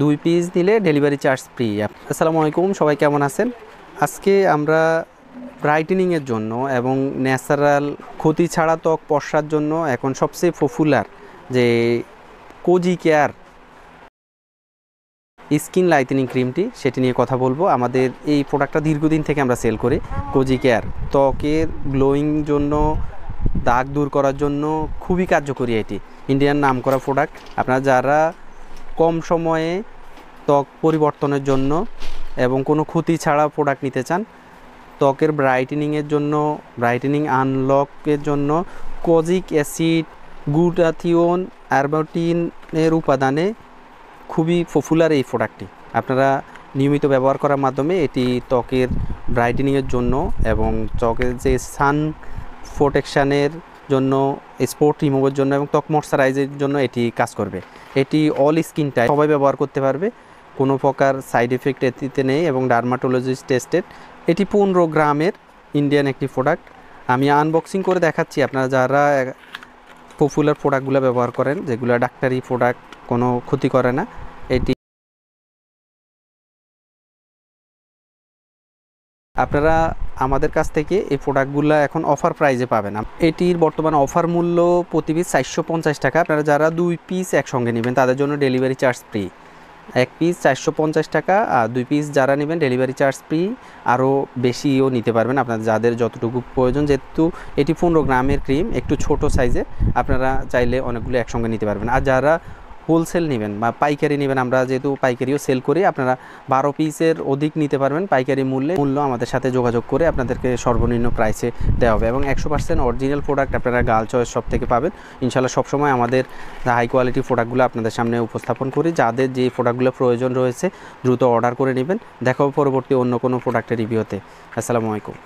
2 piece দিলে delivery charge free. আসসালামু আলাইকুম, সবাই কেমন আছেন? আজকে আমরা ব্রাইটেনিংয়ের জন্য এবং ন্যাচারাল ক্ষতি ছাড়া ত্বক পশার জন্য এখন সবচেয়ে পপুলার যে কোজি কেয়ার স্কিন লাইটেনিং ক্রিমটি সেটি নিয়ে কথা বলবো। আমাদের এই প্রোডাক্টটা দীর্ঘদিন থেকে আমরা সেল করি। কোজি কেয়ার ত্বকের গ্লোয়িং জন্য, দাগ দূর করার জন্য খুবই কার্যকরী। এটি ইন্ডিয়ান নামকরা প্রোডাক্ট। আপনারা যারা কম সময়ে ত্বক পরিবর্তনের জন্য এবং কোনো ক্ষতি ছাড়া প্রোডাক্ট নিতে চান, ত্বকের ব্রাইটেনিংয়ের জন্য, ব্রাইটেনিং আনলকের জন্য কোজিক অ্যাসিড, গ্লুটাথিওন, অ্যারবাটিনের উপাদানে খুবই পপুলার এই প্রোডাক্টটি। আপনারা নিয়মিত ব্যবহার করার মাধ্যমে এটি ত্বকের ব্রাইটেনিংয়ের জন্য এবং ত্বকের যে সান প্রোটেকশানের জন্য, স্পট রিমুভের জন্য এবং ত্বক ময়শ্চারাইজের জন্য এটি কাজ করবে। এটি অল স্কিন টাইপ সবাই ব্যবহার করতে পারবে, কোনো প্রকার সাইড এফেক্ট এটিতে নেই এবং ডার্মাটোলজিস্ট টেস্টেড। এটি 15 গ্রামের ইন্ডিয়ান একটি প্রোডাক্ট। আমি আনবক্সিং করে দেখাচ্ছি। আপনারা যারা পপুলার প্রোডাক্টগুলো ব্যবহার করেন, যেগুলো ডাক্তারি প্রোডাক্ট, কোনো ক্ষতি করে না, এটি আপনারা আমাদের কাছ থেকে এই প্রোডাক্টগুলো এখন অফার প্রাইজে পাবেন। এটির বর্তমান অফার মূল্য প্রতি পিস 450 টাকা। আপনারা যারা 2 পিস একসঙ্গে নেবেন তাদের জন্য ডেলিভারি চার্জ ফ্রি। 1 পিস 450 টাকা, আর 2 পিস যারা নেবেন ডেলিভারি চার্জ ফ্রি। আরও বেশিও নিতে পারবেন আপনার যাদের যতটুকু প্রয়োজন। যেহেতু এটি 15 গ্রামের ক্রিম, একটু ছোট সাইজের, আপনারা চাইলে অনেকগুলো একসঙ্গে নিতে পারবেন। আর যারা হোলসেল নেবেন বা পাইকারি নেবেন, আমরা যেহেতু পাইকারিও সেল করি, আপনারা 12 পিসের অধিক নিতে পারবেন পাইকারি মূল্য আমাদের সাথে যোগাযোগ করে আপনাদেরকে সর্বনিম্ন প্রাইসে দেওয়া হবে এবং 100% অরিজিনাল প্রোডাক্ট আপনারা গার্ল চয়েস শপ থেকে পাবেন। ইনশাআল্লাহ সবসময় আমাদের হাই কোয়ালিটি প্রোডাক্টগুলো আপনাদের সামনে উপস্থাপন করি। যাদের যে প্রোডাক্টগুলো প্রয়োজন রয়েছে দ্রুত অর্ডার করে নেবেন। দেখা হবে পরবর্তী অন্য কোনো প্রোডাক্টের রিভিউতে। আসসালামু আলাইকুম।